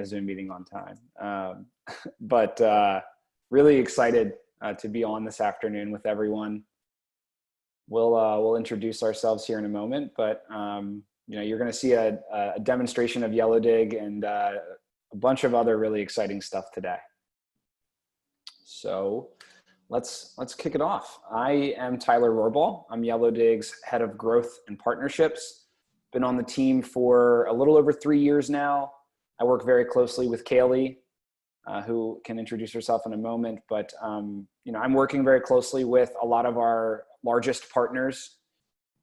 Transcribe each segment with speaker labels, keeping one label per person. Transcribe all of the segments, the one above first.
Speaker 1: a Zoom meeting on time. But really excited to be on this afternoon with everyone. We'll introduce ourselves here in a moment, but you're going to see a demonstration of Yellowdig and a bunch of other really exciting stuff today. So let's kick it off. I am Tyler Rorball. I'm Yellowdig's head of growth and partnerships. Been on the team for a little over 3 years now. I work very closely with Kaylee, who can introduce herself in a moment, but I'm working very closely with a lot of our largest partners.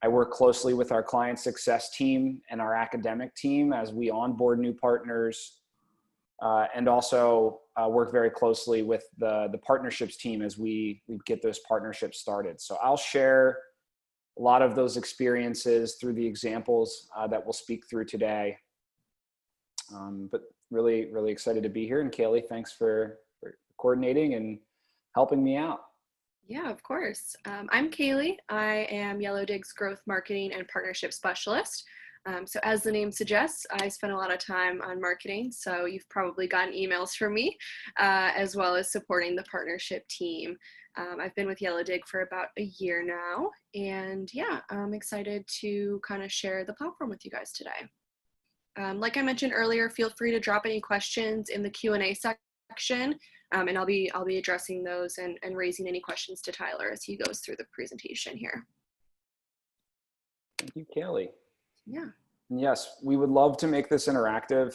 Speaker 1: I work closely with our client success team and our academic team as we onboard new partners, and also work very closely with the partnerships team as we get those partnerships started. So I'll share a lot of those experiences through the examples that we'll speak through today. But really, really excited to be here. And Kaylee, thanks for coordinating and helping me out.
Speaker 2: Yeah, of course. I'm Kaylee. I am Yellowdig's growth marketing and partnership specialist. So as the name suggests, I spend a lot of time on marketing. So you've probably gotten emails from me, as well as supporting the partnership team. I've been with Yellowdig for about a year now. And yeah, I'm excited to kind of share the platform with you guys today. Like I mentioned earlier, feel free to drop any questions in the Q&A section, and I'll be addressing those and raising any questions to Tyler as he goes through the presentation here.
Speaker 1: Thank you, Kaylee.
Speaker 2: Yeah.
Speaker 1: Yes, we would love to make this interactive.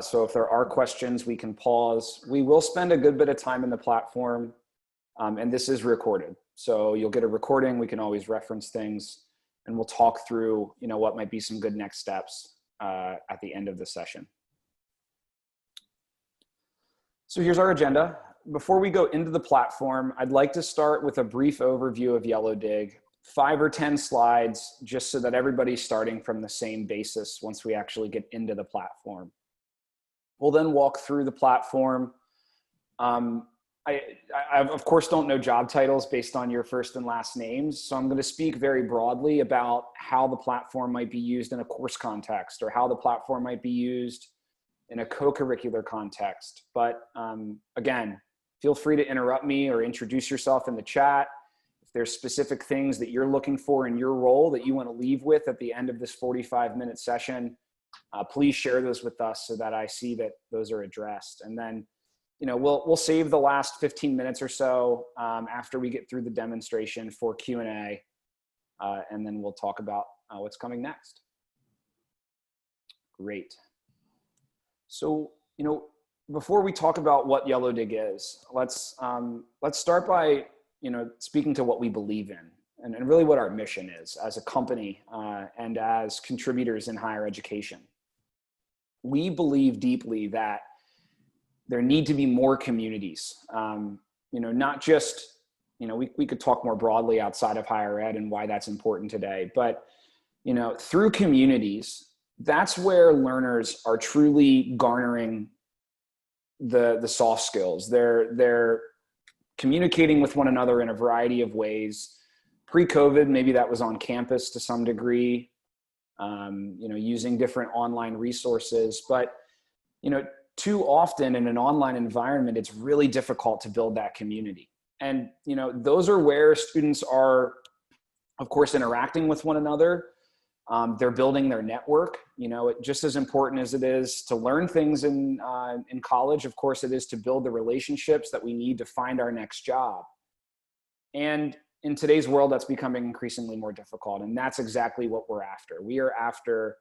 Speaker 1: So if there are questions, we can pause. We will spend a good bit of time in the platform, and this is recorded. So you'll get a recording. We can always reference things, and we'll talk through, what might be some good next steps at the end of the session. So here's our agenda. Before we go into the platform, I'd like to start with a brief overview of Yellowdig, 5 or 10 slides, just so that everybody's starting from the same basis once we actually get into the platform. We'll then walk through the platform. I of course don't know job titles based on your first and last names, so I'm going to speak very broadly about how the platform might be used in a course context or how the platform might be used in a co-curricular context. But again, feel free to interrupt me or introduce yourself in the chat. If there's specific things that you're looking for in your role that you want to leave with at the end of this 45-minute session, please share those with us so that I see that those are addressed. And then we'll save the last 15 minutes or so after we get through the demonstration for Q&A, and then we'll talk about what's coming next. Great. So, before we talk about what Yellowdig is, let's start by, speaking to what we believe in and really what our mission is as a company and as contributors in higher education. We believe deeply that there need to be more communities, not just, we could talk more broadly outside of higher ed and why that's important today, but, through communities, that's where learners are truly garnering the soft skills. They're communicating with one another in a variety of ways. Pre-COVID, maybe that was on campus to some degree, using different online resources, but, too often in an online environment, it's really difficult to build that community. And, those are where students are, of course, interacting with one another. They're building their network. Just as important as it is to learn things in college, of course, it is to build the relationships that we need to find our next job. And in today's world, that's becoming increasingly more difficult. And that's exactly what we're after. We are after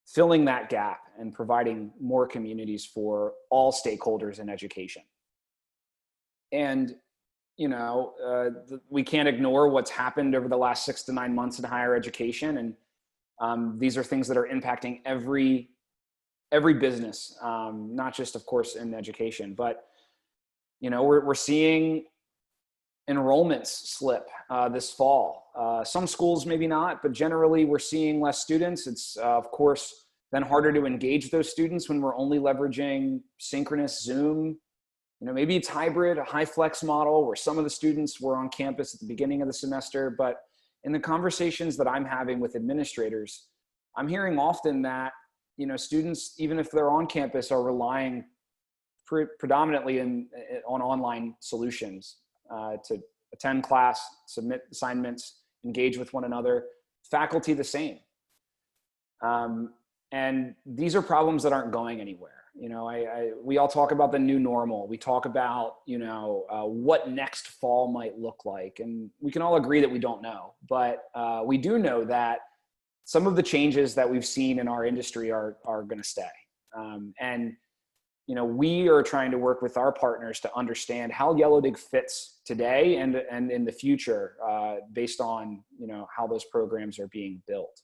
Speaker 1: filling that gap and providing more communities for all stakeholders in education. And, we can't ignore what's happened over the last 6 to 9 months in higher education. And these are things that are impacting every business, not just, of course, in education, but, we're seeing enrollments slip this fall. Some schools maybe not, but generally we're seeing less students. It's of course then harder to engage those students when we're only leveraging synchronous Zoom. Maybe it's hybrid, a high flex model where some of the students were on campus at the beginning of the semester, but in the conversations that I'm having with administrators, I'm hearing often that students, even if they're on campus, are relying predominantly on online solutions to attend class, submit assignments, engage with one another. Faculty the same. And these are problems that aren't going anywhere. We all talk about the new normal. We talk about, what next fall might look like. And we can all agree that we don't know, but we do know that some of the changes that we've seen in our industry are going to stay. And we are trying to work with our partners to understand how Yellowdig fits today and in the future, based on, how those programs are being built.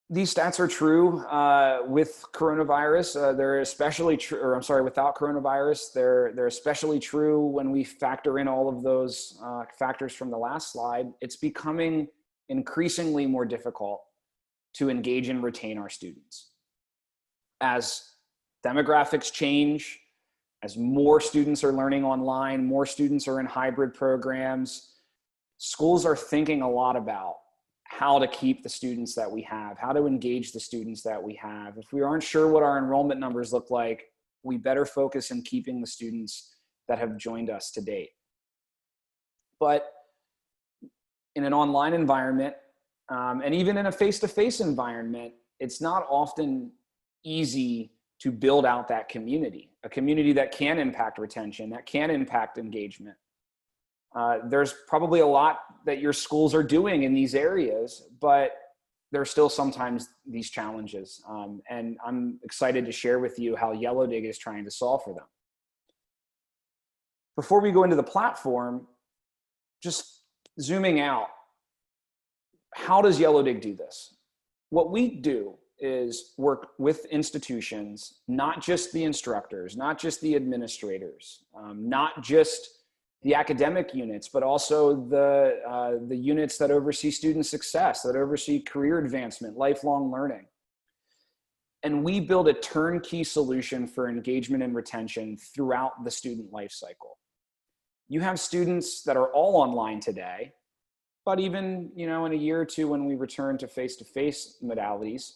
Speaker 1: These stats are true with coronavirus. They're especially true, or I'm sorry, without coronavirus. They're especially true when we factor in all of those factors from the last slide. It's becoming increasingly more difficult to engage and retain our students. As demographics change, as more students are learning online, more students are in hybrid programs, schools are thinking a lot about how to keep the students that we have, how to engage the students that we have. If we aren't sure what our enrollment numbers look like, we better focus on keeping the students that have joined us to date. But in an online environment, and even in a face-to-face environment, it's not often easy to build out that community, a community that can impact retention, that can impact engagement. There's probably a lot that your schools are doing in these areas, but there are still sometimes these challenges. And I'm excited to share with you how Yellowdig is trying to solve for them. Before we go into the platform, just zooming out, how does Yellowdig do this? What we do is work with institutions, not just the instructors, not just the administrators, not just the academic units, but also the units that oversee student success, that oversee career advancement, lifelong learning. And we build a turnkey solution for engagement and retention throughout the student life cycle. You have students that are all online today, but even in a year or two when we return to face-to-face modalities,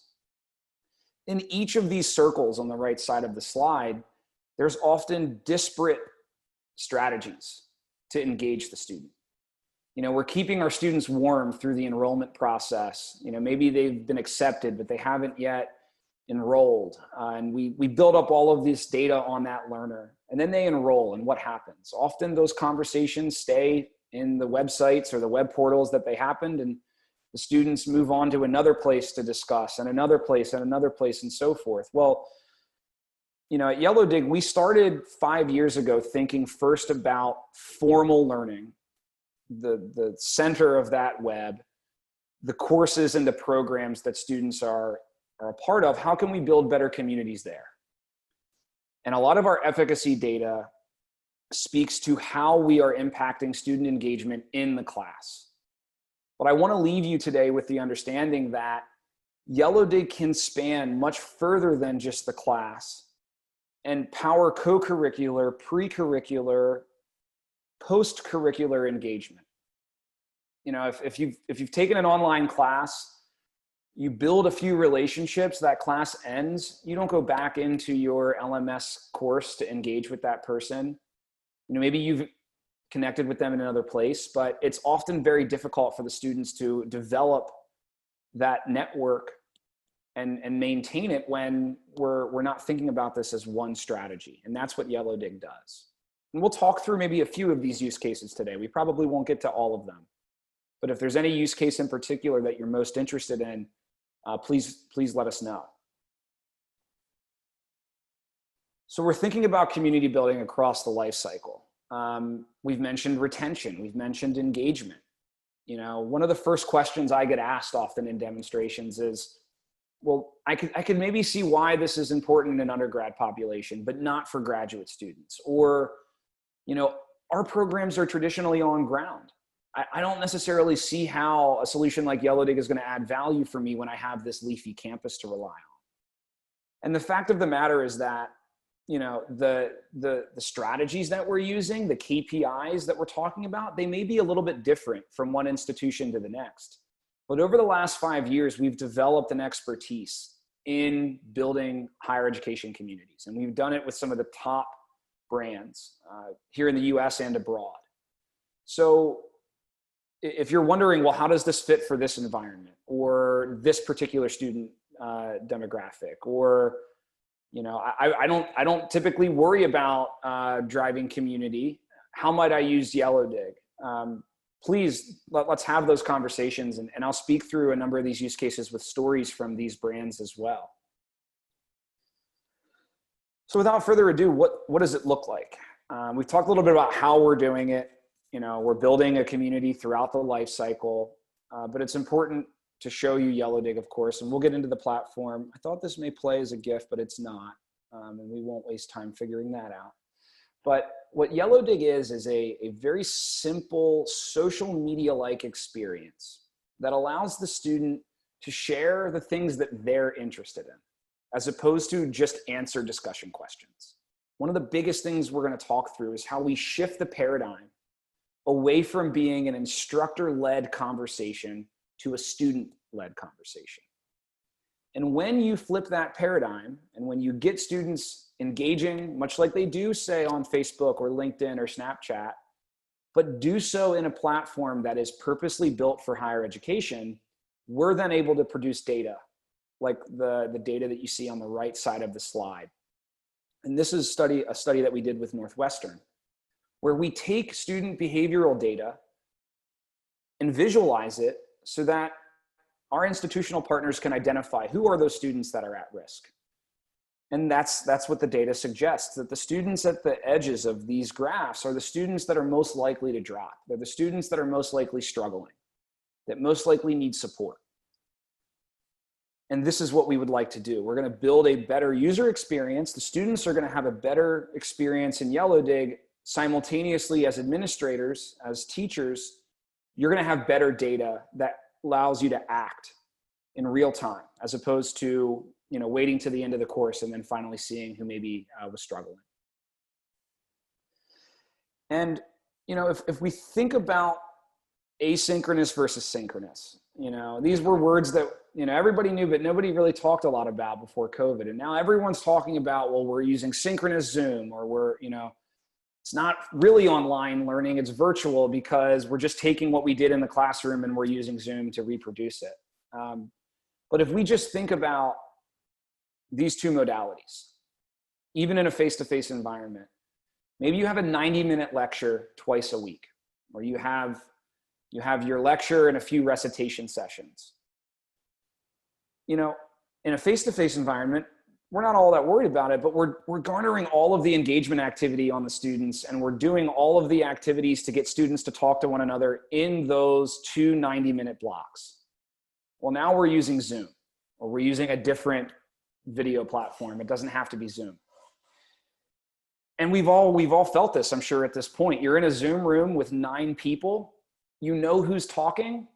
Speaker 1: in each of these circles on the right side of the slide, there's often disparate strategies to engage the student. We're keeping our students warm through the enrollment process. Maybe they've been accepted, but they haven't yet enrolled. And we build up all of this data on that learner, and then they enroll, and what happens? Often those conversations stay in the websites or the web portals that they happened, and the students move on to another place to discuss, and another place, and another place, and so forth. Well, at Yellowdig, we started 5 years ago thinking first about formal learning, the center of that web, the courses and the programs that students are a part of. How can we build better communities there? And a lot of our efficacy data speaks to how we are impacting student engagement in the class. But I want to leave you today with the understanding that Yellowdig can span much further than just the class and power co-curricular, pre-curricular, post-curricular engagement. If you've taken an online class, you build a few relationships, that class ends, you don't go back into your LMS course to engage with that person. Maybe you've connected with them in another place, but it's often very difficult for the students to develop that network and maintain it when we're not thinking about this as one strategy. And that's what Yellowdig does. And we'll talk through maybe a few of these use cases today. We probably won't get to all of them, but if there's any use case in particular that you're most interested in, please let us know. So we're thinking about community building across the life cycle. We've mentioned retention, we've mentioned engagement. One of the first questions I get asked often in demonstrations is, well, I could maybe see why this is important in an undergrad population, but not for graduate students. Or, our programs are traditionally on ground. I don't necessarily see how a solution like Yellowdig is going to add value for me when I have this leafy campus to rely on. And the fact of the matter is that, the strategies that we're using, the KPIs that we're talking about, they may be a little bit different from one institution to the next. But over the last 5 years, we've developed an expertise in building higher education communities. And we've done it with some of the top brands here in the US and abroad. So if you're wondering, well, how does this fit for this environment or this particular student demographic, or, you know, I don't typically worry about driving community. How might I use Yellowdig? Please let's have those conversations, and I'll speak through a number of these use cases with stories from these brands as well. So without further ado, what does it look like? We've talked a little bit about how we're doing it. You know, we're building a community throughout the life cycle, but it's important to show you Yellowdig, of course, and we'll get into the platform. I thought this may play as a GIF, but it's not, and we won't waste time figuring that out. But what Yellowdig is a very simple social media-like experience that allows the student to share the things that they're interested in, as opposed to just answer discussion questions. One of the biggest things we're going to talk through is how we shift the paradigm away from being an instructor-led conversation to a student-led conversation. And when you flip that paradigm, and when you get students engaging, much like they do, say, on Facebook or LinkedIn or Snapchat, but do so in a platform that is purposely built for higher education, we're then able to produce data, like the data that you see on the right side of the slide. And this is a study that we did with Northwestern, where we take student behavioral data and visualize it so that our institutional partners can identify who are those students that are at risk. And that's what the data suggests, that the students at the edges of these graphs are the students that are most likely to drop. They're the students that are most likely struggling, that most likely need support. And this is what we would like to do. We're going to build a better user experience. The students are going to have a better experience in Yellowdig. Simultaneously, as administrators, as teachers, you're going to have better data that allows you to act in real time, as opposed to, you know, waiting to the end of the course and then finally seeing who maybe was struggling. And, you know, if we think about asynchronous versus synchronous, you know, these were words that, you know, everybody knew, but nobody really talked a lot about before COVID. And now everyone's talking about, well, we're using synchronous Zoom, or we're, you know, it's not really online learning, it's virtual, because we're just taking what we did in the classroom and we're using Zoom to reproduce it. But if we just think about these two modalities, even in a face-to-face environment, maybe you have a 90-minute lecture twice a week, or you have your lecture and a few recitation sessions. You know, in a face-to-face environment, we're not all that worried about it, but we're garnering all of the engagement activity on the students, and we're doing all of the activities to get students to talk to one another in those two 90-minute blocks. Well, now we're using Zoom, or we're using a different video platform. It doesn't have to be Zoom. And we've all felt this, I'm sure, at this point. You're in a Zoom room with 9 people. You know who's talking,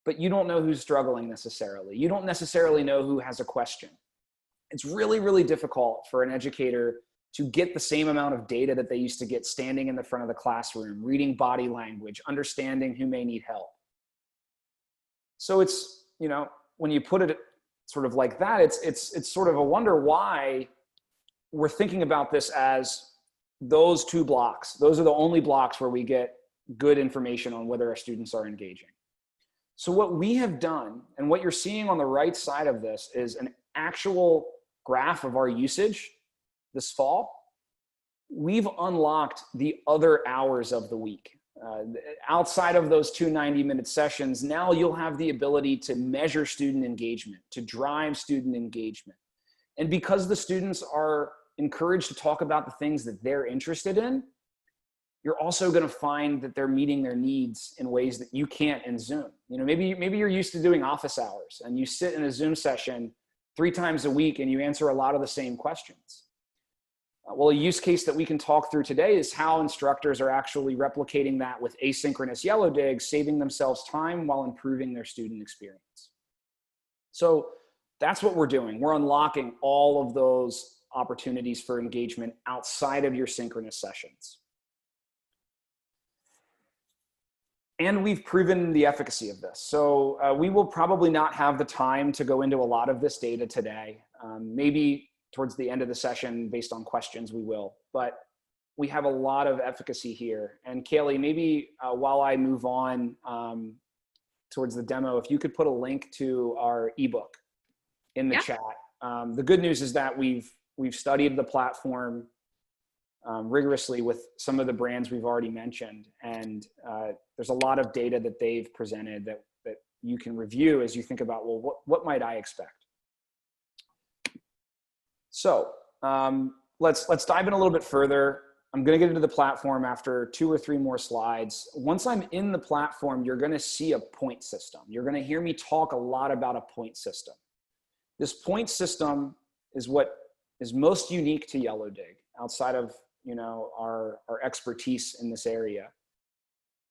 Speaker 1: but you don't know who's struggling necessarily. You don't necessarily know who has a question. It's really, really difficult for an educator to get the same amount of data that they used to get standing in the front of the classroom, reading body language, understanding who may need help. So it's, you know, when you put it sort of like that, it's sort of a wonder why we're thinking about this as those two blocks. Those are the only blocks where we get good information on whether our students are engaging. So what we have done, and what you're seeing on the right side of this, is an actual graph of our usage this fall. We've unlocked the other hours of the week. Outside of those two 90-minute sessions, now you'll have the ability to measure student engagement, to drive student engagement. And because the students are encouraged to talk about the things that they're interested in, you're also going to find that they're meeting their needs in ways that you can't in Zoom. You know, maybe you're used to doing office hours and you sit in a Zoom session 3 times a week and you answer a lot of the same questions. Well, a use case that we can talk through today is how instructors are actually replicating that with asynchronous Yellowdig, saving themselves time while improving their student experience. So that's what we're doing. We're unlocking all of those opportunities for engagement outside of your synchronous sessions. And we've proven the efficacy of this. So we will probably not have the time to go into a lot of this data today. Maybe towards the end of the session, based on questions, we will. But we have a lot of efficacy here. And Kaylee, maybe while I move on towards the demo, if you could put a link to our ebook in the chat. The good news is that we've studied the platform rigorously with some of the brands we've already mentioned. And there's a lot of data that they've presented that you can review as you think about, well, what might I expect? So let's dive in a little bit further. I'm going to get into the platform after 2 or 3 more slides. Once I'm in the platform, you're going to see a point system. You're going to hear me talk a lot about a point system. This point system is what is most unique to Yellowdig outside of our expertise in this area.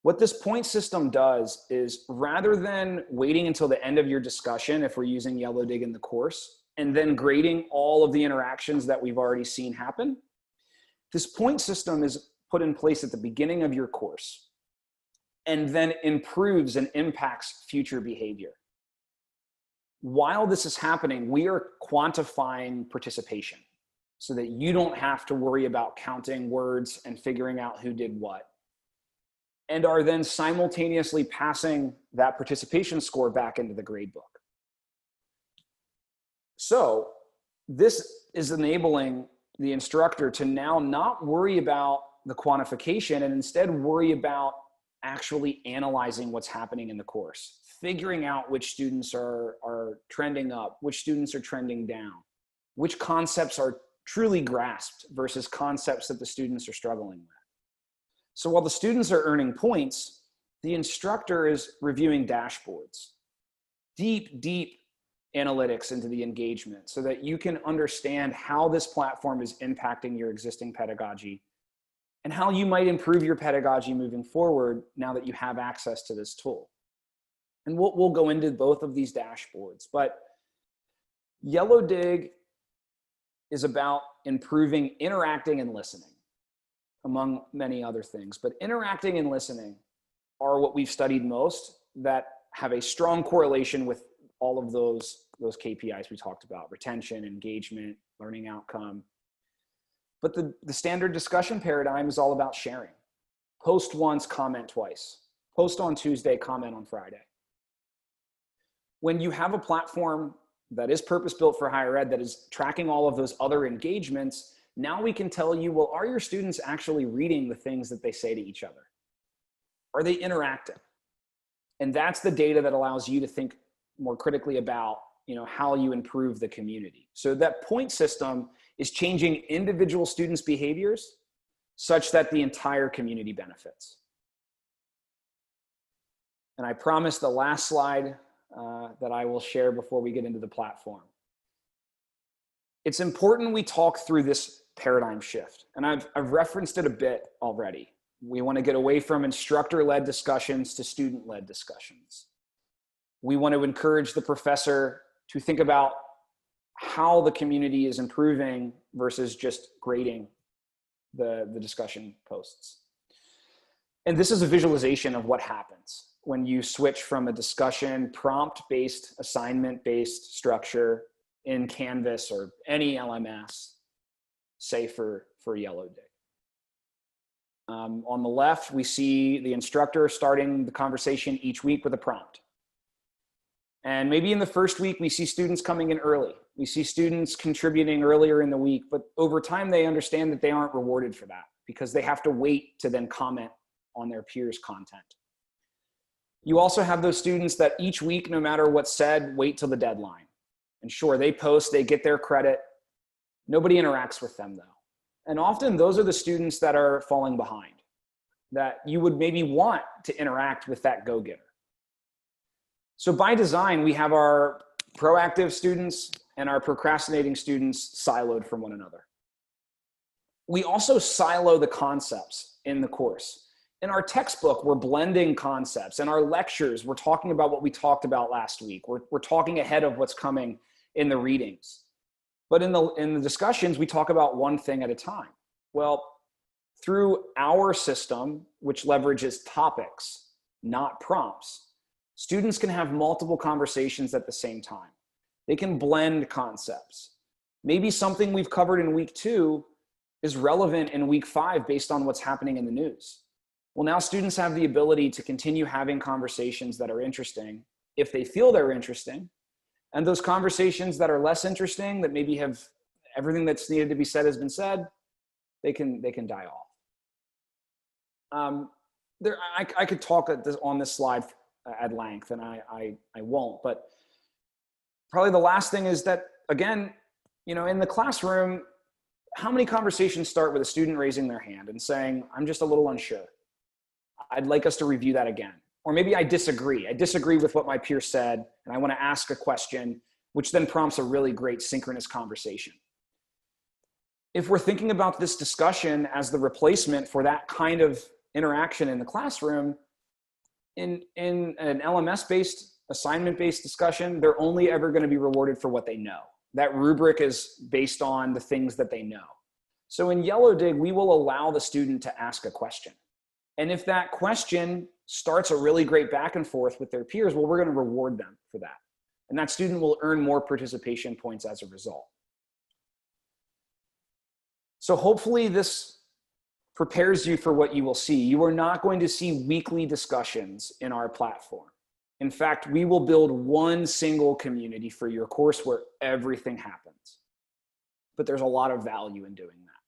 Speaker 1: What this point system does is, rather than waiting until the end of your discussion, if we're using Yellowdig in the course, and then grading all of the interactions that we've already seen happen, this point system is put in place at the beginning of your course and then improves and impacts future behavior. While this is happening, we are quantifying participation so that you don't have to worry about counting words and figuring out who did what, and are then simultaneously passing that participation score back into the gradebook. So this is enabling the instructor to now not worry about the quantification and instead worry about actually analyzing what's happening in the course, figuring out which students are trending up, which students are trending down, which concepts are truly grasped versus concepts that the students are struggling with. So while the students are earning points, the instructor is reviewing dashboards, deep analytics into the engagement so that you can understand how this platform is impacting your existing pedagogy and how you might improve your pedagogy moving forward now that you have access to this tool. And we'll go into both of these dashboards, but Yellowdig is about improving interacting and listening, among many other things. But interacting and listening are what we've studied most that have a strong correlation with all of those KPIs we talked about: retention, engagement, learning outcome. But the standard discussion paradigm is all about sharing. Post once, comment twice. Post on Tuesday, comment on Friday. When you have a platform that is purpose-built for higher ed that is tracking all of those other engagements, now we can tell you, well, are your students actually reading the things that they say to each other? Are they interacting? And that's the data that allows you to think more critically about how you improve the community. So that point system is changing individual students' behaviors such that the entire community benefits. And I promise the last slide that I will share before we get into the platform. It's important we talk through this paradigm shift. And I've referenced it a bit already. We want to get away from instructor-led discussions to student-led discussions. We want to encourage the professor to think about how the community is improving versus just grading the discussion posts. And this is a visualization of what happens when you switch from a discussion prompt-based, assignment-based structure in Canvas or any LMS, say for Yellowdig. On the left, we see the instructor starting the conversation each week with a prompt. And maybe in the first week, we see students coming in early. We see students contributing earlier in the week, but over time, they understand that they aren't rewarded for that because they have to wait to then comment on their peers' content. You also have those students that each week, no matter what's said, wait till the deadline. And sure, they post, they get their credit. Nobody interacts with them though. And often those are the students that are falling behind, that you would maybe want to interact with that go-getter. So by design, we have our proactive students and our procrastinating students siloed from one another. We also silo the concepts in the course. In our textbook, we're blending concepts. In our lectures, we're talking about what we talked about last week. We're talking ahead of what's coming in the readings. But in the discussions, we talk about one thing at a time. Well, through our system, which leverages topics, not prompts, students can have multiple conversations at the same time. They can blend concepts. Maybe something we've covered in week 2 is relevant in week 5 based on what's happening in the news. Well, now students have the ability to continue having conversations that are interesting if they feel they're interesting. And those conversations that are less interesting, that maybe have everything that's needed to be said has been said, they can die off. I could talk on this slide at length, and I won't, but probably the last thing is that, again, in the classroom, how many conversations start with a student raising their hand and saying, I'm just a little unsure. I'd like us to review that again. Or maybe I disagree. I disagree with what my peer said, and I want to ask a question, which then prompts a really great synchronous conversation. If we're thinking about this discussion as the replacement for that kind of interaction in the classroom, in an LMS-based, assignment-based discussion, they're only ever going to be rewarded for what they know. That rubric is based on the things that they know. So in Yellowdig, we will allow the student to ask a question. And if that question starts a really great back and forth with their peers, well, we're going to reward them for that. And that student will earn more participation points as a result. So hopefully this prepares you for what you will see. You are not going to see weekly discussions in our platform. In fact, we will build one single community for your course where everything happens. But there's a lot of value in doing that.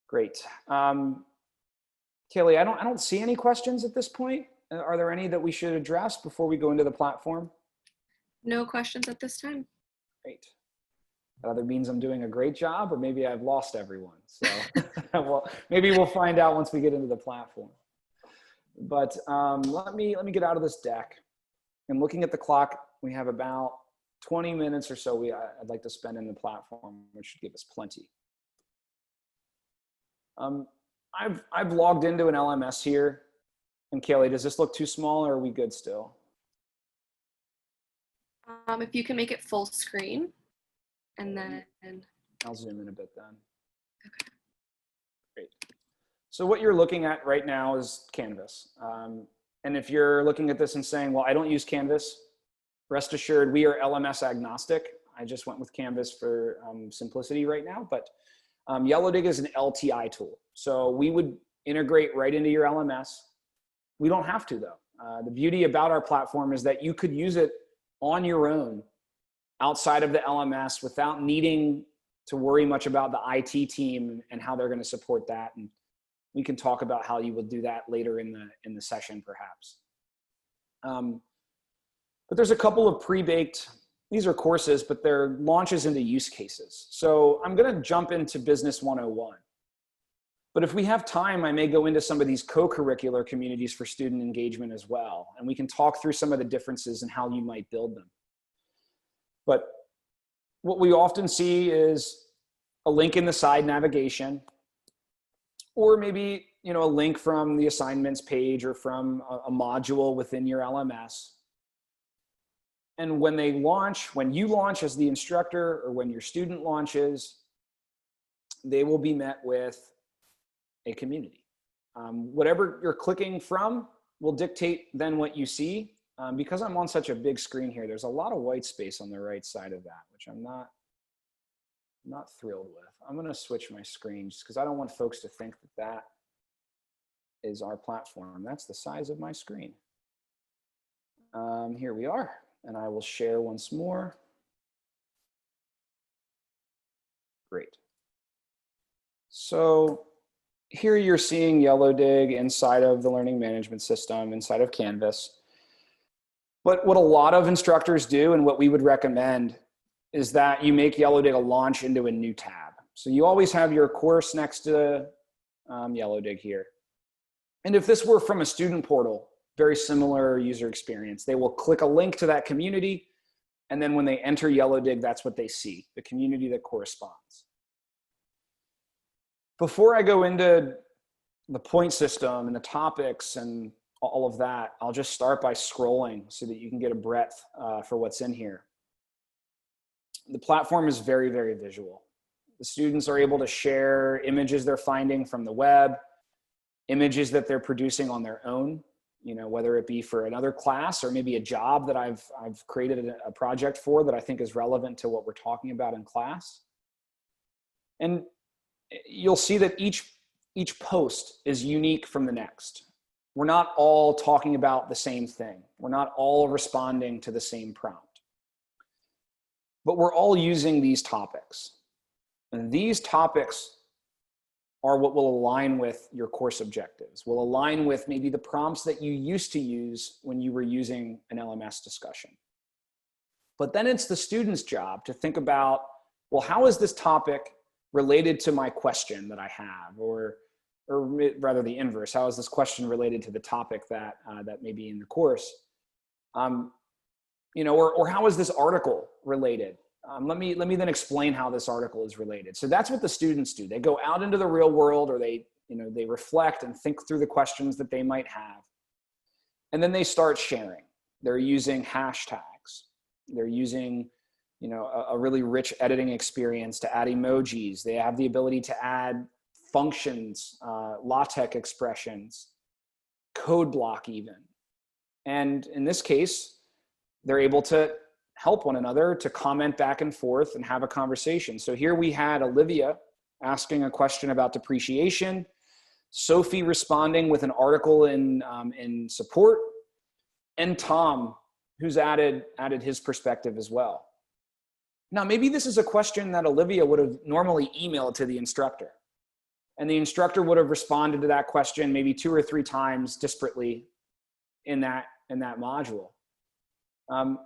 Speaker 1: Great. Kaylee, I don't see any questions at this point. Are there any that we should address before we go into the platform?
Speaker 2: No questions at this time.
Speaker 1: Great. That either means I'm doing a great job, or maybe I've lost everyone. So well, maybe we'll find out once we get into the platform. But let me get out of this deck. And looking at the clock, we have about 20 minutes or so I'd like to spend in the platform, which should give us plenty. I've logged into an LMS here. And Kaylee, does this look too small, or are we good still?
Speaker 2: If you can make it full screen, and then
Speaker 1: I'll zoom in a bit then. Okay. Great. So what you're looking at right now is Canvas. And if you're looking at this and saying, well, I don't use Canvas, rest assured, we are LMS agnostic. I just went with Canvas for simplicity right now, but Yellowdig is an LTI tool. So we would integrate right into your LMS. We don't have to, though. The beauty about our platform is that you could use it on your own outside of the LMS without needing to worry much about the IT team and how they're going to support that. And we can talk about how you will do that later in the session, perhaps. But there's a couple of pre-baked, these are courses, but they're launches into use cases. So I'm going to jump into Business 101. But if we have time, I may go into some of these co-curricular communities for student engagement as well. And we can talk through some of the differences and how you might build them. But what we often see is a link in the side navigation, or maybe a link from the assignments page or from a module within your LMS. And when they launch, when you launch as the instructor, or when your student launches, they will be met with a community. Whatever you're clicking from will dictate then what you see. Because I'm on such a big screen here, there's a lot of white space on the right side of that, which I'm not thrilled with. I'm going to switch my screen just because I don't want folks to think that is our platform. That's the size of my screen. Here we are, and I will share once more. Great. So here you're seeing Yellowdig inside of the learning management system, inside of Canvas. But what a lot of instructors do, and what we would recommend, is that you make Yellowdig a launch into a new tab. So you always have your course next to Yellowdig here. And if this were from a student portal, very similar user experience. They will click a link to that community, and then when they enter Yellowdig, that's what they see, the community that corresponds. Before I go into the point system and the topics and all of that, I'll just start by scrolling so that you can get a breadth for what's in here. The platform is very, very visual. The students are able to share images they're finding from the web. images that they're producing on their own, you know, whether it be for another class or maybe a job that I've created a project for that I think is relevant to what we're talking about in class. And you'll see that each post is unique from the next. We're not all talking about the same thing. We're not all responding to the same prompt. But we're all using these topics. And these topics are what will align with your course objectives, will align with maybe the prompts that you used to use when you were using an LMS discussion. But then it's the student's job to think about, well, how is this topic related to my question that I have, or rather the inverse, how is this question related to the topic that may be in the course? You know, or how is this article related? Let me then explain how this article is related. So that's what the students do. They go out into the real world, or they reflect and think through the questions that they might have. And then they start sharing. They're using hashtags. They're using, you know, a really rich editing experience to add emojis. They have the ability to add functions, LaTeX expressions, code block even. And in this case, they're able to help one another, to comment back and forth and have a conversation. So here we had Olivia asking a question about depreciation, Sophie responding with an article in support, and Tom, who's added his perspective as well. Now, maybe this is a question that Olivia would have normally emailed to the instructor, and the instructor would have responded to that question maybe 2 or 3 times disparately in that module.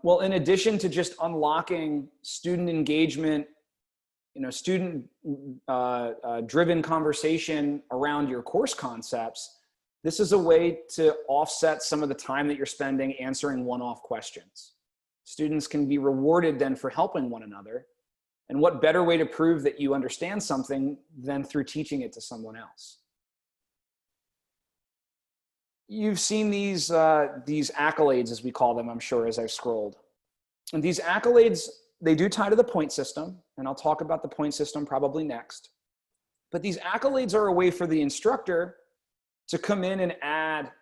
Speaker 1: Well, in addition to just unlocking student engagement, you know, student driven conversation around your course concepts, this is a way to offset some of the time that you're spending answering one-off questions. Students can be rewarded then for helping one another. And what better way to prove that you understand something than through teaching it to someone else? You've seen these accolades, as we call them, I'm sure, as I've scrolled. And these accolades, they do tie to the point system, and I'll talk about the point system probably next. But these accolades are a way for the instructor to come in and add,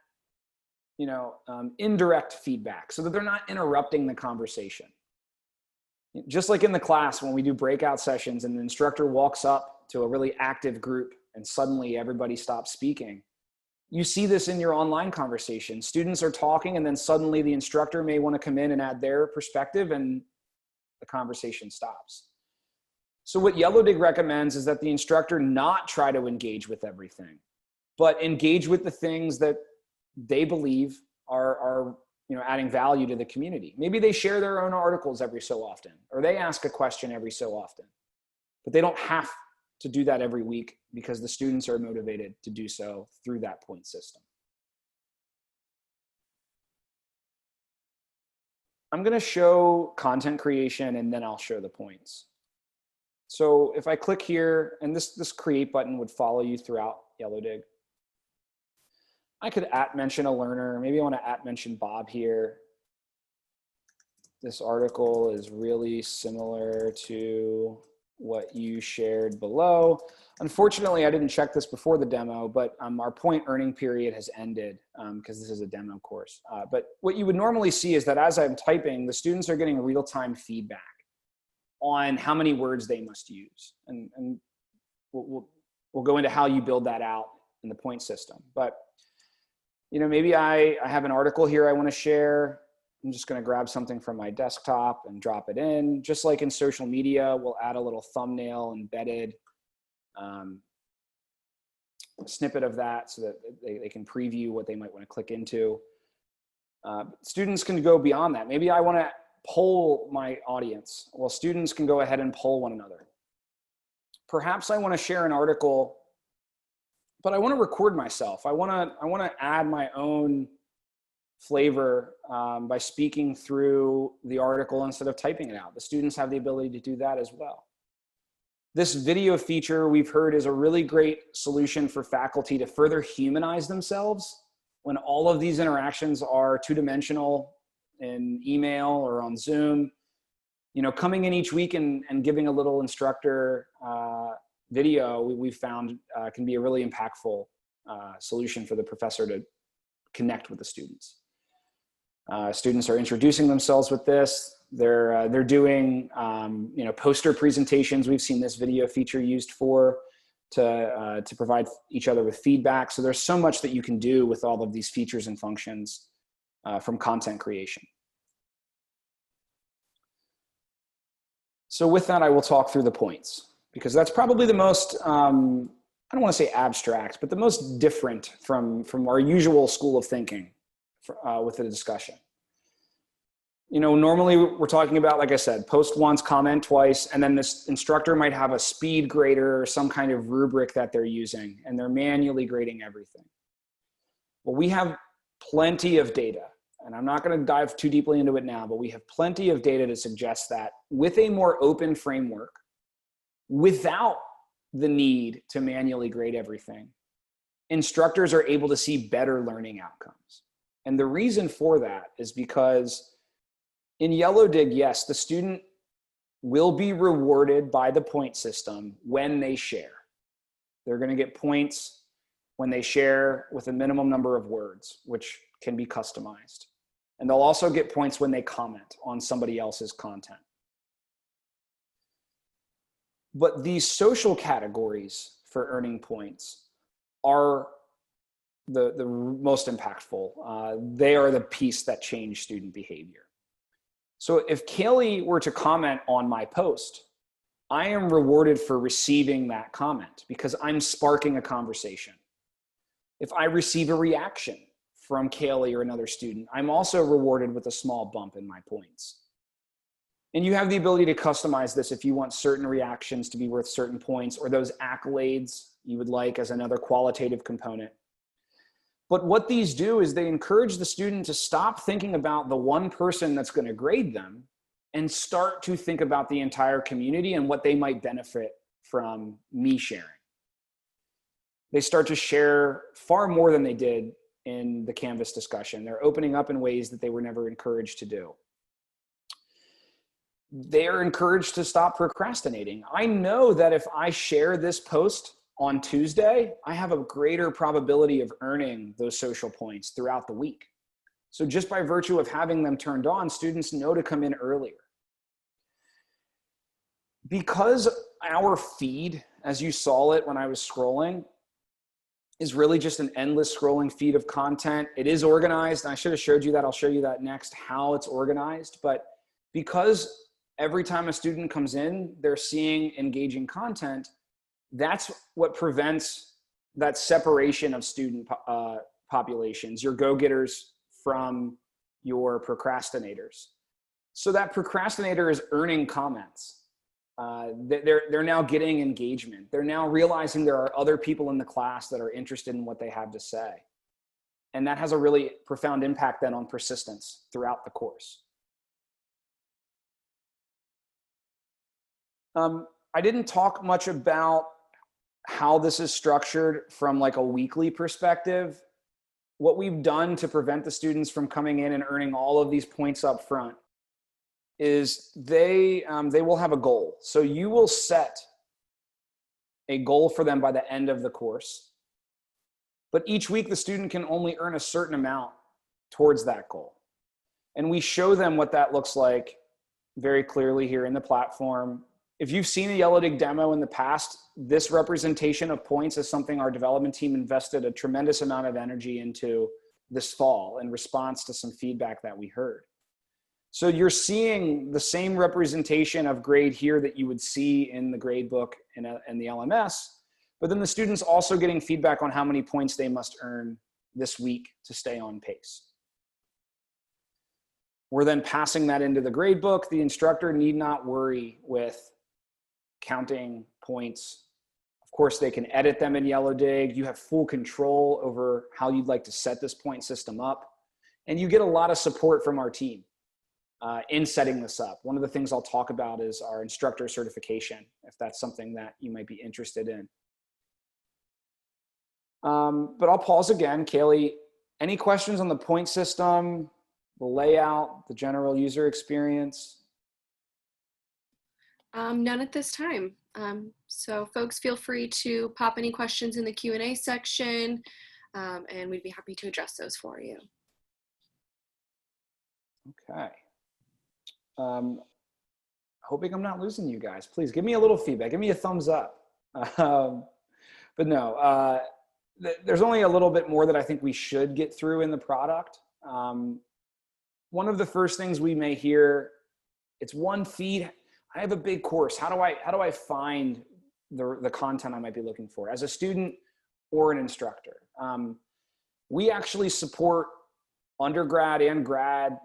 Speaker 1: you know, indirect feedback so that they're not interrupting the conversation. Just like in the class when we do breakout sessions and the instructor walks up to a really active group and suddenly everybody stops speaking. You see this in your online conversation. Students are talking and then suddenly the instructor may want to come in and add their perspective and the conversation stops. So what Yellowdig recommends is that the instructor not try to engage with everything, but engage with the things that they believe are you know, adding value to the community. Maybe they share their own articles every so often, or they ask a question every so often, but they don't have to do that every week because the students are motivated to do so through that point system. I'm going to show content creation and then I'll show the points. So if I click here, and this create button would follow you throughout Yellowdig. I could @mention a learner. Maybe I want to @mention Bob here. This article is really similar to what you shared below. Unfortunately, I didn't check this before the demo, but our point earning period has ended because this is a demo course. But what you would normally see is that as I'm typing, the students are getting real-time feedback on how many words they must use. And we'll go into how you build that out in the point system. But you know, maybe I have an article here I want to share. I'm just going to grab something from my desktop and drop it in. Just like in social media, we'll add a little thumbnail embedded snippet of that so that they can preview what they might want to click into. Students can go beyond that. Maybe I want to poll my audience. Well, students can go ahead and poll one another. Perhaps I want to share an article, but I want to record myself. I want to add my own flavor by speaking through the article instead of typing it out. The students have the ability to do that as well. This video feature we've heard is a really great solution for faculty to further humanize themselves when all of these interactions are two-dimensional in email or on Zoom. You know, coming in each week and giving a little instructor video, we've found can be a really impactful solution for the professor to connect with the students. Students are introducing themselves with this. They're doing poster presentations. We've seen this video feature used to provide each other with feedback. So there's so much that you can do with all of these features and functions from content creation. So with that, I will talk through the points, because that's probably the most, I don't want to say abstract, but the most different from our usual school of thinking with the discussion. Normally we're talking about, like I said, post once, comment twice, and then this instructor might have a speed grader or some kind of rubric that they're using, and they're manually grading everything. Well, we have plenty of data, and I'm not going to dive too deeply into it now, but we have plenty of data to suggest that with a more open framework, without the need to manually grade everything, instructors are able to see better learning outcomes. And the reason for that is because in Yellowdig, yes, the student will be rewarded by the point system when they share. They're going to get points when they share with a minimum number of words, which can be customized. And they'll also get points when they comment on somebody else's content. But these social categories for earning points are the most impactful. They are the piece that change student behavior. So if Kaylee were to comment on my post, I am rewarded for receiving that comment because I'm sparking a conversation. If I receive a reaction from Kaylee or another student, I'm also rewarded with a small bump in my points. And you have the ability to customize this if you want certain reactions to be worth certain points, or those accolades you would like as another qualitative component. But what these do is they encourage the student to stop thinking about the one person that's going to grade them and start to think about the entire community and what they might benefit from me sharing. They start to share far more than they did in the Canvas discussion. They're opening up in ways that they were never encouraged to do. They're encouraged to stop procrastinating. I know that if I share this post on Tuesday, I have a greater probability of earning those social points throughout the week. So just by virtue of having them turned on, students know to come in earlier. Because our feed, as you saw it when I was scrolling, is really just an endless scrolling feed of content. It is organized, and I should have showed you that. I'll show you that next, how it's organized. But because every time a student comes in, they're seeing engaging content, that's what prevents that separation of student populations, your go-getters from your procrastinators. So that procrastinator is earning comments. They're now getting engagement. They're now realizing there are other people in the class that are interested in what they have to say. And that has a really profound impact then on persistence throughout the course. I didn't talk much about how this is structured from like a weekly perspective. What we've done to prevent the students from coming in and earning all of these points up front is they will have a goal. So you will set a goal for them by the end of the course. But each week the student can only earn a certain amount towards that goal. And we show them what that looks like very clearly here in the platform. If you've seen a Yellowdig demo in the past, this representation of points is something our development team invested a tremendous amount of energy into this fall in response to some feedback that we heard. So you're seeing the same representation of grade here that you would see in the grade book and the LMS, but then the students also getting feedback on how many points they must earn this week to stay on pace. We're then passing that into the grade book. The instructor need not worry with counting points. Of course, they can edit them in Yellowdig. You have full control over how you'd like to set this point system up. And you get a lot of support from our team in setting this up. One of the things I'll talk about is our instructor certification, if that's something that you might be interested in. But I'll pause again. Kaylee, any questions on the point system, the layout, the general user experience?
Speaker 2: None at this time. So folks, feel free to pop any questions in the Q&A section, and we'd be happy to address those for you.
Speaker 1: Okay. Hoping I'm not losing you guys. Please give me a little feedback. Give me a thumbs up. But no, there's only a little bit more that I think we should get through in the product. One of the first things we may hear, it's one feed. I have a big course. How do I find the content I might be looking for as a student or an instructor? We actually support undergrad and grad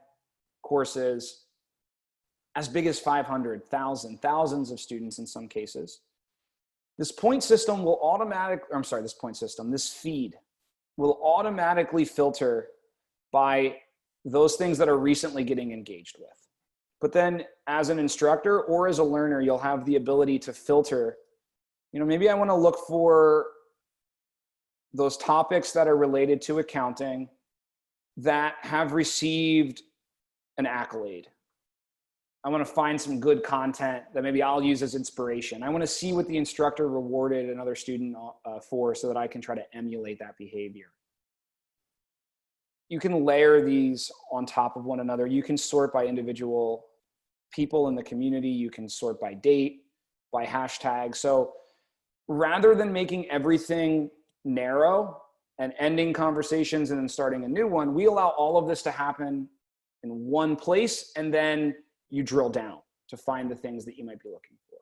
Speaker 1: courses as big as 500, 1,000, thousands of students in some cases. This point system will this feed will automatically filter by those things that are recently getting engaged with. But then as an instructor or as a learner, you'll have the ability to filter, maybe I want to look for those topics that are related to accounting that have received an accolade. I want to find some good content that maybe I'll use as inspiration. I want to see what the instructor rewarded another student for so that I can try to emulate that behavior. You can layer these on top of one another. You can sort by individual people in the community. You can sort by date, by hashtag. So rather than making everything narrow and ending conversations and then starting a new one, we allow all of this to happen in one place, and then you drill down to find the things that you might be looking for.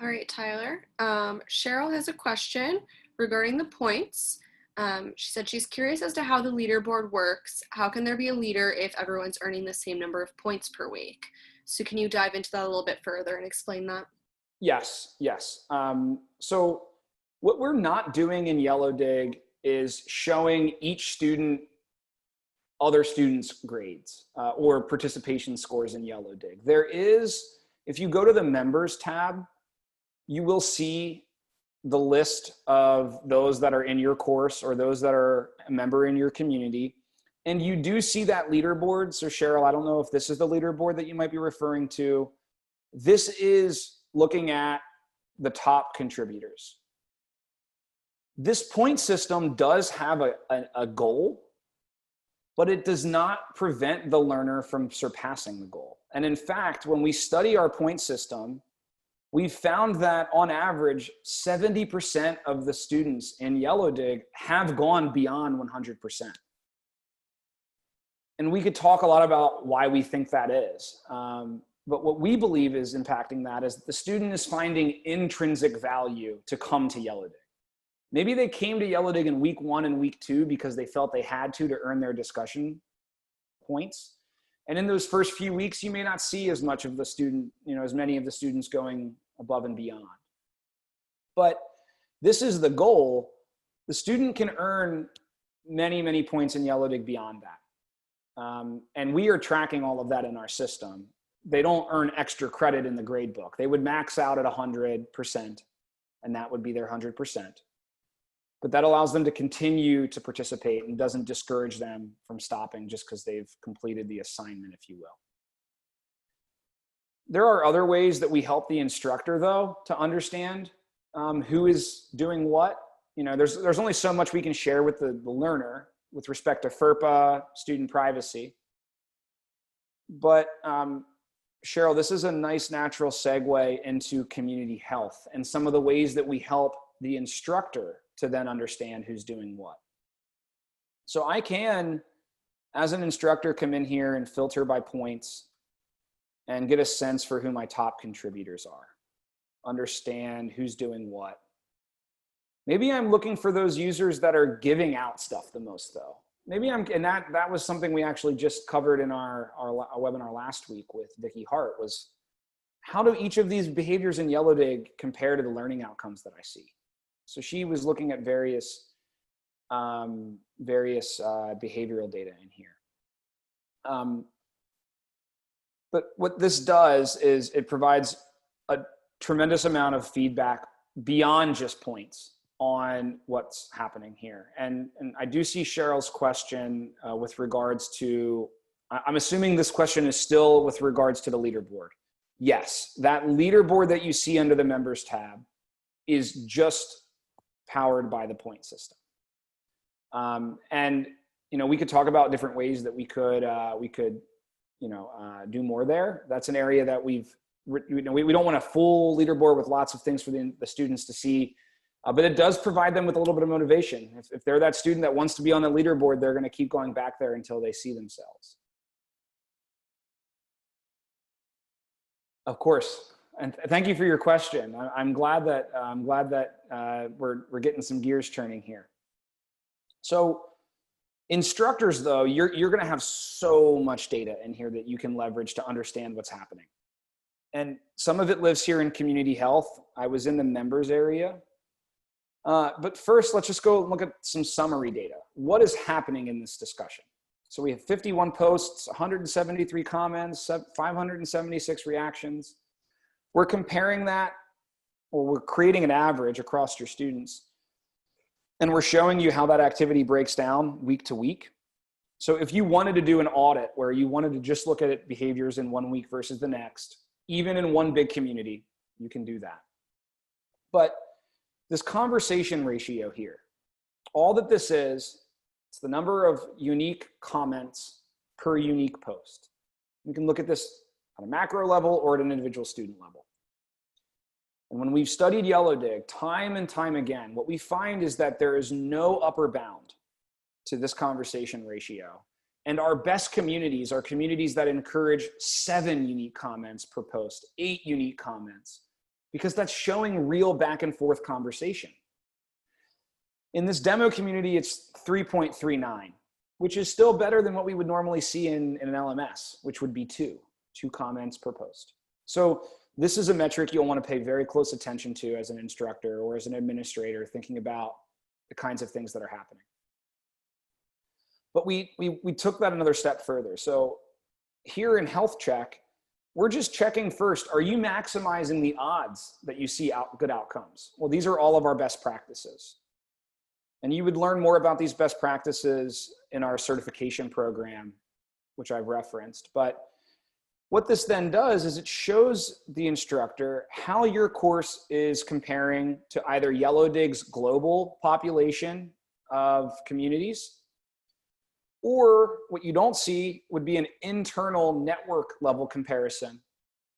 Speaker 2: All right, Tyler. Cheryl has a question regarding the points. She said she's curious as to how the leaderboard works. How can there be a leader if everyone's earning the same number of points per week? So can you dive into that a little bit further and explain that?
Speaker 1: Yes. So what we're not doing in Yellowdig is showing each student other students' grades or participation scores in Yellowdig. There is, if you go to the members tab, you will see the list of those that are in your course or those that are a member in your community. And you do see that leaderboard. So Cheryl, I don't know if this is the leaderboard that you might be referring to. This is looking at the top contributors. This point system does have a goal, but it does not prevent the learner from surpassing the goal. And in fact, when we study our point system, we found that on average, 70% of the students in Yellowdig have gone beyond 100%. And we could talk a lot about why we think that is. But what we believe is impacting that is that the student is finding intrinsic value to come to Yellowdig. Maybe they came to Yellowdig in week 1 and week 2 because they felt they had to earn their discussion points. And in those first few weeks, you may not see as much of the student, as many of the students going above and beyond. But this is the goal. The student can earn many, many points in Yellowdig beyond that. And we are tracking all of that in our system. They don't earn extra credit in the grade book. They would max out at 100%, and that would be their 100%. But that allows them to continue to participate and doesn't discourage them from stopping just because they've completed the assignment, if you will. There are other ways that we help the instructor, though, to understand who is doing what. There's only so much we can share with the learner with respect to FERPA, student privacy. But Cheryl, this is a nice natural segue into community health and some of the ways that we help the instructor to then understand who's doing what. So I can, as an instructor, come in here and filter by points and get a sense for who my top contributors are, understand who's doing what. Maybe I'm looking for those users that are giving out stuff the most, though. And that was something we actually just covered in our webinar last week with Vicki Hart, was how do each of these behaviors in Yellowdig compare to the learning outcomes that I see? So she was looking at various behavioral data in here. But what this does is it provides a tremendous amount of feedback beyond just points on what's happening here. And I do see Cheryl's question with regards to I'm assuming this question is still with regards to the leaderboard. Yes, that leaderboard that you see under the members tab is just powered by the point system. And we could talk about different ways that we could do more there. That's an area that we don't want a full leaderboard with lots of things for the students to see, but it does provide them with a little bit of motivation. If they're that student that wants to be on the leaderboard, they're going to keep going back there until they see themselves. Of course, and thank you for your question. I'm glad that we're getting some gears turning here. So instructors, though, you're going to have so much data in here that you can leverage to understand what's happening. And some of it lives here in community health. I was in the members area. But first, let's just go look at some summary data. What is happening in this discussion? So we have 51 posts, 173 comments, 576 reactions. We're comparing that, or we're creating an average across your students. And we're showing you how that activity breaks down week to week. So if you wanted to do an audit where you wanted to just look at behaviors in 1 week versus the next, even in one big community, you can do that. But this conversation ratio here, all that this is, it's the number of unique comments per unique post. We can look at this on a macro level or at an individual student level. And when we've studied Yellowdig time and time again, what we find is that there is no upper bound to this conversation ratio. And our best communities are communities that encourage 7 unique comments per post, 8 unique comments, because that's showing real back and forth conversation. In this demo community, it's 3.39, which is still better than what we would normally see in an LMS, which would be 2 comments per post. So this is a metric you'll want to pay very close attention to as an instructor or as an administrator thinking about the kinds of things that are happening. But we took that another step further. So here in Health Check, we're just checking first, are you maximizing the odds that you see good outcomes? Well, these are all of our best practices. And you would learn more about these best practices in our certification program, which I've referenced. But what this then does is it shows the instructor how your course is comparing to either Yellowdig's global population of communities, or what you don't see would be an internal network level comparison.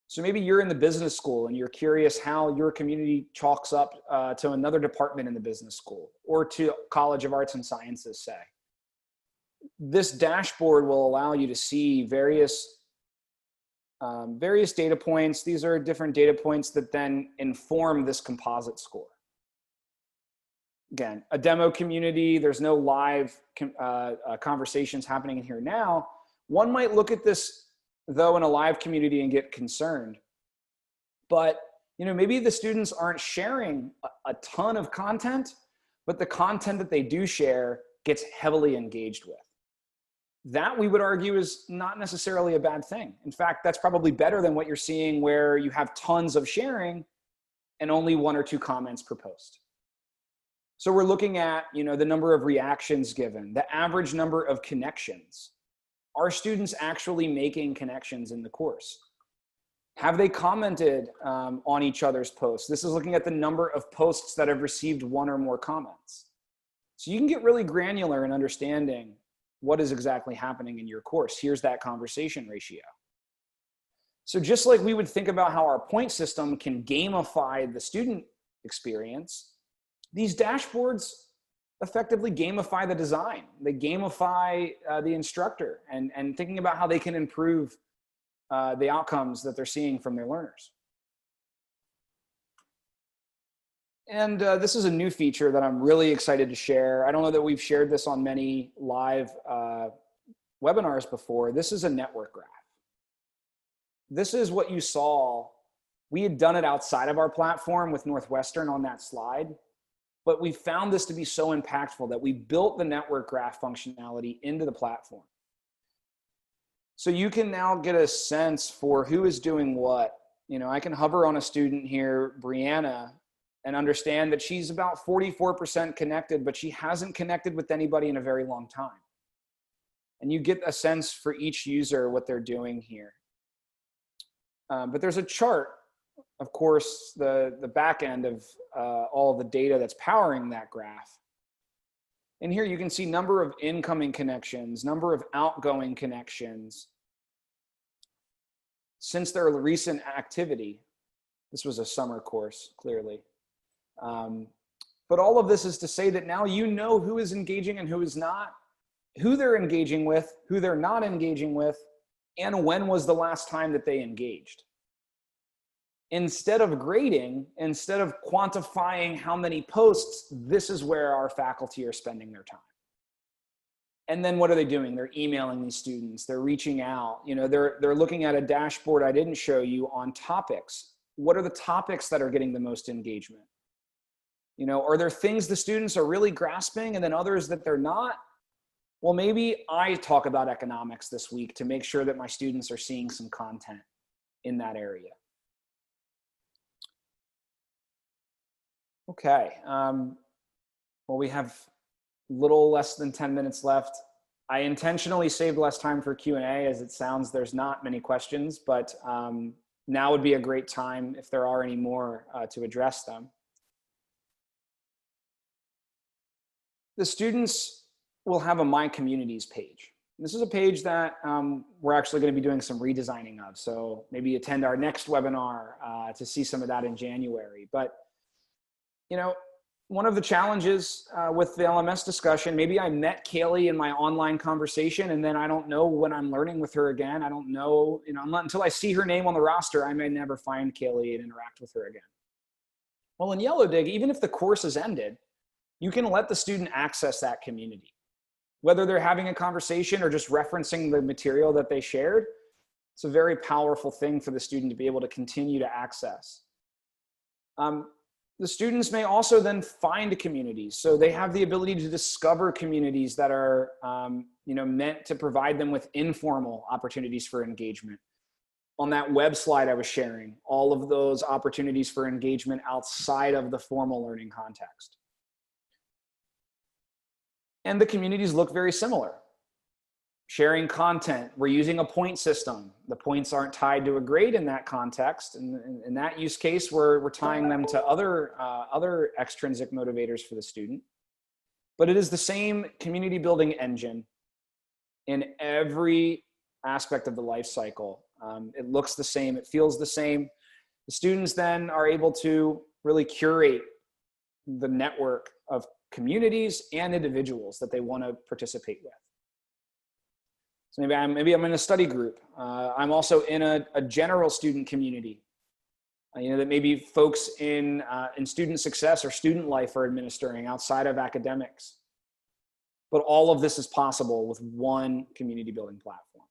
Speaker 1: So maybe you're in the business school and you're curious how your community chalks up to another department in the business school or to College of Arts and Sciences, say. This dashboard will allow you to see various data points. These are different data points that then inform this composite score. Again, a demo community, there's no live conversations happening in here now. One might look at this though in a live community and get concerned. But maybe the students aren't sharing a ton of content, but the content that they do share gets heavily engaged with. That we would argue is not necessarily a bad thing. In fact, that's probably better than what you're seeing where you have tons of sharing and only 1 or 2 comments per post. So we're looking at, the number of reactions given, the average number of connections. Are students actually making connections in the course? Have they commented on each other's posts? This is looking at the number of posts that have received 1 or more comments. So you can get really granular in understanding what is exactly happening in your course. Here's that conversation ratio. So just like we would think about how our point system can gamify the student experience, these dashboards effectively gamify the design. They gamify the instructor and thinking about how they can improve the outcomes that they're seeing from their learners. And this is a new feature that I'm really excited to share. I don't know that we've shared this on many live webinars before. This is a network graph. This is what you saw. We had done it outside of our platform with Northwestern on that slide. But we found this to be so impactful that we built the network graph functionality into the platform. So you can now get a sense for who is doing what. I can hover on a student here, Brianna, and understand that she's about 44% connected, but she hasn't connected with anybody in a very long time. And you get a sense for each user what they're doing here. But there's a chart, of course, the back end of all of the data that's powering that graph. And here you can see number of incoming connections, number of outgoing connections since their recent activity. This was a summer course, clearly. But all of this is to say that now you know who is engaging and who is not, who they're engaging with, who they're not engaging with, and when was the last time that they engaged. Instead of grading, instead of quantifying how many posts, this is where our faculty are spending their time. And then what are they doing? They're emailing these students, they're reaching out, you know, they're looking at a dashboard I didn't show you on topics. What are the topics that are getting the most engagement? You know, are there things the students are really grasping and then others that they're not? Well, maybe I talk about economics this week to make sure that my students are seeing some content in that area. Okay, well, we have little less than 10 minutes left. I intentionally saved less time for Q&A as it sounds there's not many questions, but now would be a great time if there are any more to address them. The students will have a My Communities page. This is a page that we're actually going to be doing some redesigning of. So maybe attend our next webinar to see some of that in January. But, you know, one of the challenges with the LMS discussion, maybe I met Kaylee in my online conversation and then I don't know when I'm learning with her again. I don't know, you know, until I see her name on the roster, I may never find Kaylee and interact with her again. Well, in Yellowdig, even if the course is ended, you can let the student access that community. Whether they're having a conversation or just referencing the material that they shared, it's a very powerful thing for the student to be able to continue to access. The students may also then find communities. So they have the ability to discover communities that are you know, meant to provide them with informal opportunities for engagement. On that web slide I was sharing, all of those opportunities for engagement outside of the formal learning context. And the communities look very similar. Sharing content, we're using a point system. The points aren't tied to a grade in that context. And in that use case, we're tying them to other extrinsic motivators for the student. But it is the same community building engine in every aspect of the life cycle. It looks the same, it feels the same. The students then are able to really curate the network of communities and individuals that they want to participate with. So maybe I'm in a study group. I'm also in a general student community. You know, that maybe folks in student success or student life are administering outside of academics. But all of this is possible with one community building platform.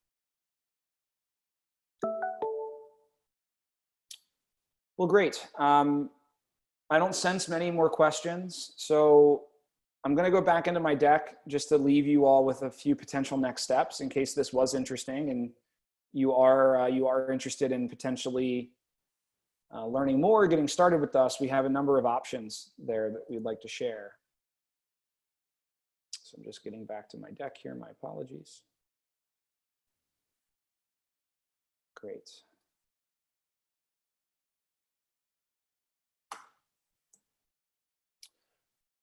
Speaker 1: Well, great. I don't sense many more questions. So I'm going to go back into my deck just to leave you all with a few potential next steps in case this was interesting and you are interested in potentially learning more, getting started with us. We have a number of options there that we'd like to share. So I'm just getting back to my deck here. My apologies. Great.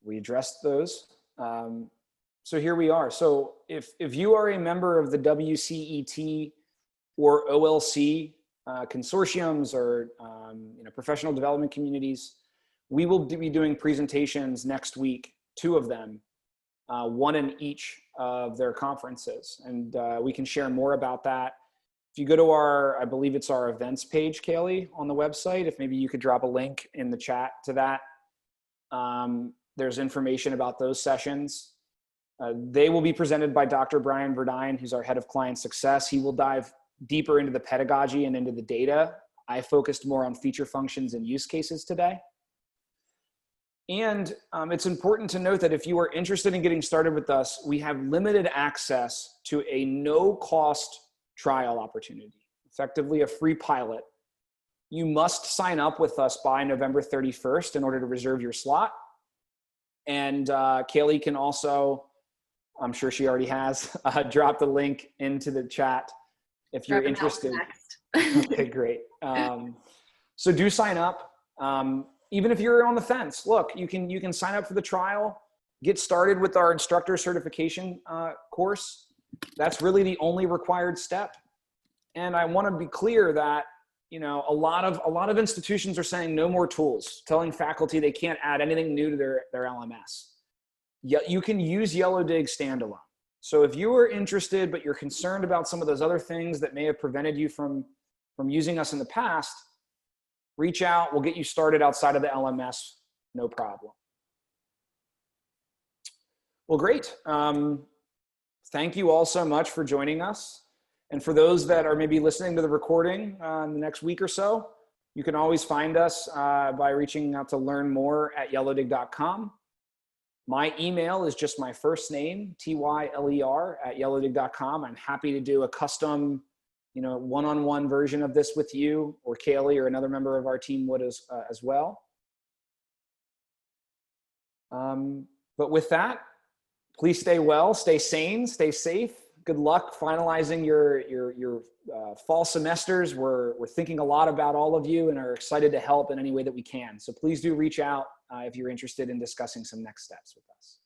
Speaker 1: We addressed those. So here we are. So if you are a member of the WCET or OLC consortiums or you know, professional development communities, we will be doing presentations next week, 2 of them, one in each of their conferences. And we can share more about that. If you go to our, I believe it's our events page, Kaylee, on the website, if maybe you could drop a link in the chat to that. There's information about those sessions. They will be presented by Dr. Brian Verdine, who's our head of client success. He will dive deeper into the pedagogy and into the data. I focused more on feature functions and use cases today. And it's important to note that if you are interested in getting started with us, we have limited access to a no-cost trial opportunity, effectively a free pilot. You must sign up with us by November 31st in order to reserve your slot. And Kaylee can also I'm sure she already has, drop the link into the chat if you're interested. Okay, great. So do sign up. Even if you're on the fence, look, you can sign up for the trial, get started with our instructor certification course. That's really the only required step. And I want to be clear that, you know, a lot of institutions are saying no more tools, telling faculty they can't add anything new to their LMS. You can use Yellowdig standalone. So if you are interested, but you're concerned about some of those other things that may have prevented you from using us in the past, reach out. We'll get you started outside of the LMS, no problem. Well, great. Thank you all so much for joining us. And for those that are maybe listening to the recording in the next week or so, you can always find us by reaching out to learn more at yellowdig.com. My email is just my first name, Tyler @yellowdig.com. I'm happy to do a custom, you know, one-on-one version of this with you, or Kaylee or another member of our team would as well. But with that, please stay well, stay sane, stay safe. Good luck finalizing your fall semesters. We're thinking a lot about all of you and are excited to help in any way that we can. So please do reach out if you're interested in discussing some next steps with us.